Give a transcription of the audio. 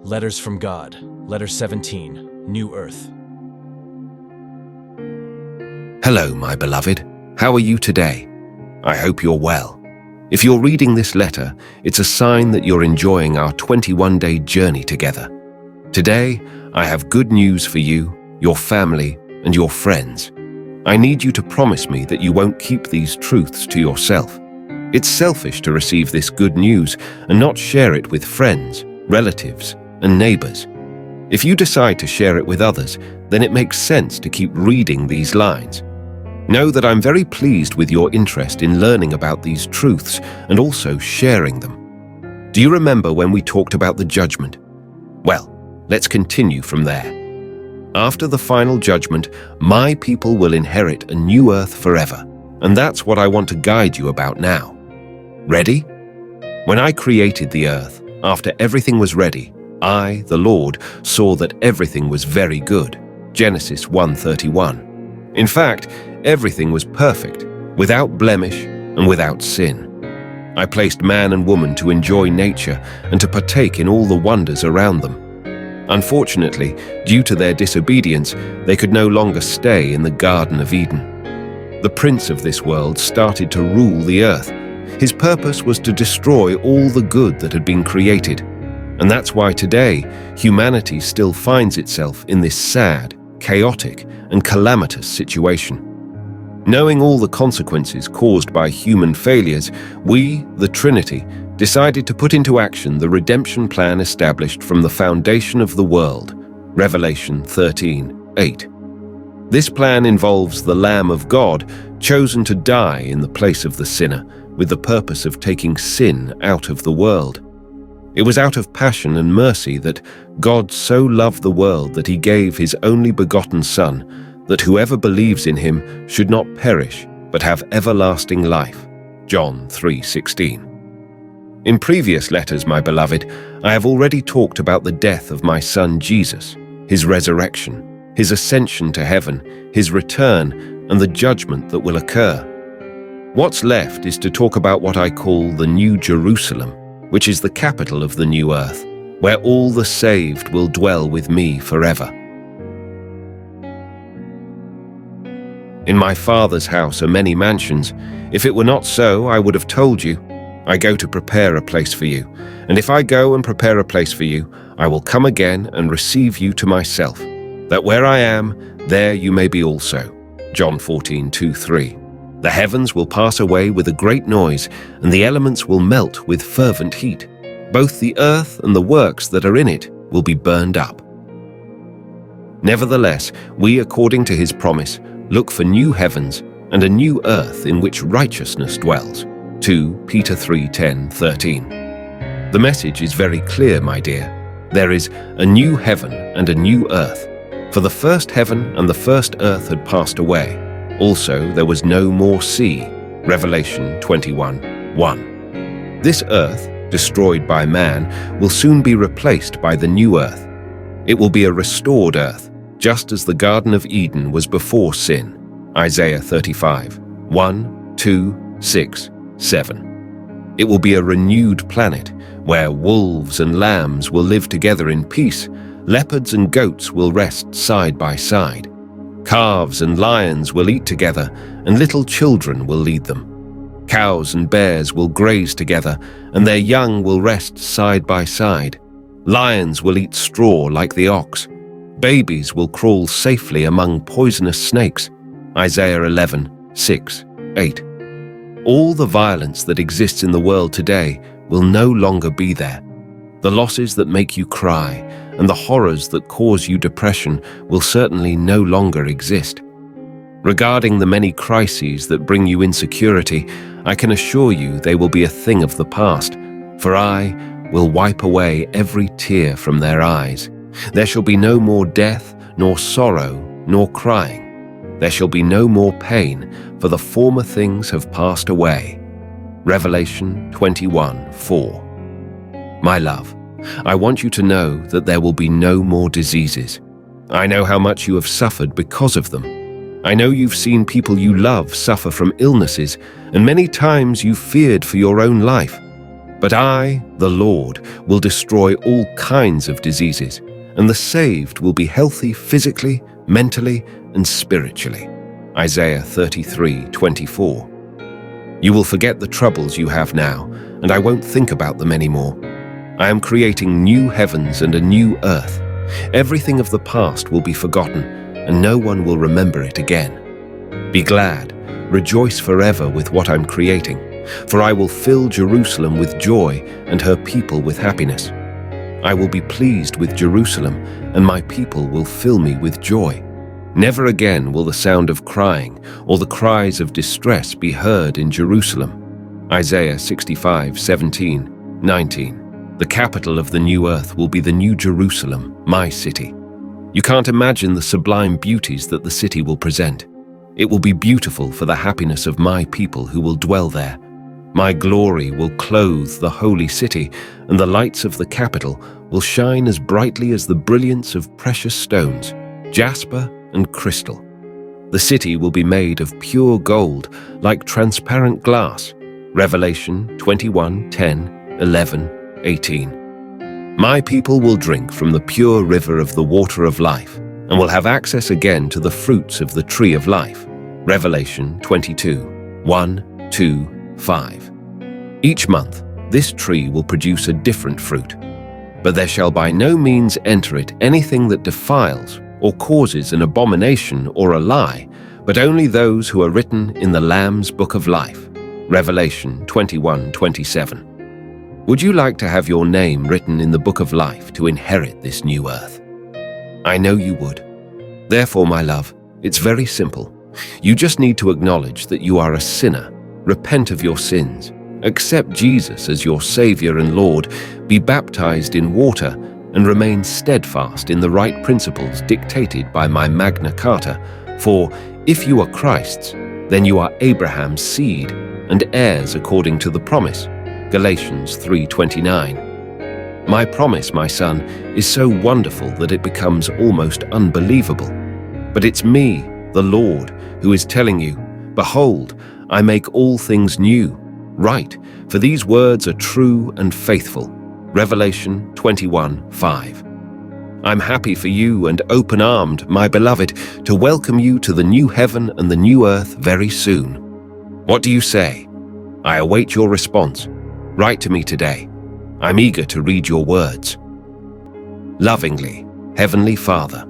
Letters from God, Letter 17, New Earth. Hello, my beloved. How are you today? I hope you're well. If you're reading this letter, it's a sign that you're enjoying our 21-day journey together. Today, I have good news for you, your family, and your friends. I need you to promise me that you won't keep these truths to yourself. It's selfish to receive this good news and not share it with friends, relatives, and neighbors. If you decide to share it with others, then it makes sense to keep reading these lines. Know that I'm very pleased with your interest in learning about these truths and also sharing them. Do you remember when we talked about the judgment? Well, let's continue from there. After the final judgment, my people will inherit a new earth forever, and that's what I want to guide you about now. Ready? When I created the earth, after everything was ready, I, the Lord, saw that everything was very good. Genesis 1:31. In fact, everything was perfect, without blemish and without sin. I placed man and woman to enjoy nature and to partake in all the wonders around them. Unfortunately, due to their disobedience, they could no longer stay in the Garden of Eden. The prince of this world started to rule the earth. His purpose was to destroy all the good that had been created. And that's why today, humanity still finds itself in this sad, chaotic, and calamitous situation. Knowing all the consequences caused by human failures, we, the Trinity, decided to put into action the redemption plan established from the foundation of the world, Revelation 13:8. This plan involves the Lamb of God chosen to die in the place of the sinner, with the purpose of taking sin out of the world. It was out of passion and mercy that God so loved the world that he gave his only begotten Son, that whoever believes in him should not perish, but have everlasting life. John 3:16. In previous letters, my beloved, I have already talked about the death of my Son Jesus, his resurrection, his ascension to heaven, his return, and the judgment that will occur. What's left is to talk about what I call the New Jerusalem, which is the capital of the new earth, where all the saved will dwell with me forever. In my Father's house are many mansions. If it were not so, I would have told you. I go to prepare a place for you. And if I go and prepare a place for you, I will come again and receive you to myself, that where I am, there you may be also. John 14:2-3. The heavens will pass away with a great noise, and the elements will melt with fervent heat. Both the earth and the works that are in it will be burned up. Nevertheless, we, according to his promise, look for new heavens and a new earth in which righteousness dwells. 2 Peter 3:10-13. The message is very clear, my dear. There is a new heaven and a new earth. For the first heaven and the first earth had passed away. Also, there was no more sea. Revelation 21:1. This earth, destroyed by man, will soon be replaced by the new earth. It will be a restored earth, just as the Garden of Eden was before sin. Isaiah 35:1-2-6-7. It will be a renewed planet, where wolves and lambs will live together in peace, leopards and goats will rest side by side. Calves and lions will eat together, and little children will lead them. Cows and bears will graze together, and their young will rest side by side. Lions will eat straw like the ox. Babies will crawl safely among poisonous snakes. Isaiah 11:6-8. All the violence that exists in the world today will no longer be there. The losses that make you cry and the horrors that cause you depression will certainly no longer exist. Regarding the many crises that bring you insecurity, I can assure you they will be a thing of the past, for I will wipe away every tear from their eyes. There shall be no more death, nor sorrow, nor crying. There shall be no more pain, for the former things have passed away. Revelation 21:4. My love, I want you to know that there will be no more diseases. I know how much you have suffered because of them. I know you've seen people you love suffer from illnesses, and many times you've feared for your own life. But I, the Lord, will destroy all kinds of diseases, and the saved will be healthy physically, mentally, and spiritually. Isaiah 33:24. You will forget the troubles you have now, and I won't think about them anymore. I am creating new heavens and a new earth. Everything of the past will be forgotten, and no one will remember it again. Be glad, rejoice forever with what I'm creating, for I will fill Jerusalem with joy and her people with happiness. I will be pleased with Jerusalem, and my people will fill me with joy. Never again will the sound of crying or the cries of distress be heard in Jerusalem. Isaiah 65:17-19. The capital of the new earth will be the new Jerusalem, my city. You can't imagine the sublime beauties that the city will present. It will be beautiful for the happiness of my people who will dwell there. My glory will clothe the holy city, and the lights of the capital will shine as brightly as the brilliance of precious stones, jasper and crystal. The city will be made of pure gold, like transparent glass. Revelation 21:10-11-18. My people will drink from the pure river of the water of life, and will have access again to the fruits of the tree of life. Revelation 22:1-5. Each month, this tree will produce a different fruit, but there shall by no means enter it anything that defiles or causes an abomination or a lie, but only those who are written in the Lamb's book of life. Revelation 21:27. Would you like to have your name written in the book of life to inherit this new earth? I know you would. Therefore, my love, it's very simple. You just need to acknowledge that you are a sinner, repent of your sins, accept Jesus as your Savior and Lord, be baptized in water, and remain steadfast in the right principles dictated by my Magna Carta. For if you are Christ's, then you are Abraham's seed and heirs according to the promise. Galatians 3:29. My promise, my son, is so wonderful that it becomes almost unbelievable. But it's me, the Lord, who is telling you, behold, I make all things new. Write, for these words are true and faithful. Revelation 21:5. I'm happy for you and open-armed, my beloved, to welcome you to the new heaven and the new earth very soon. What do you say? I await your response. Write to me today. I'm eager to read your words. Lovingly, Heavenly Father.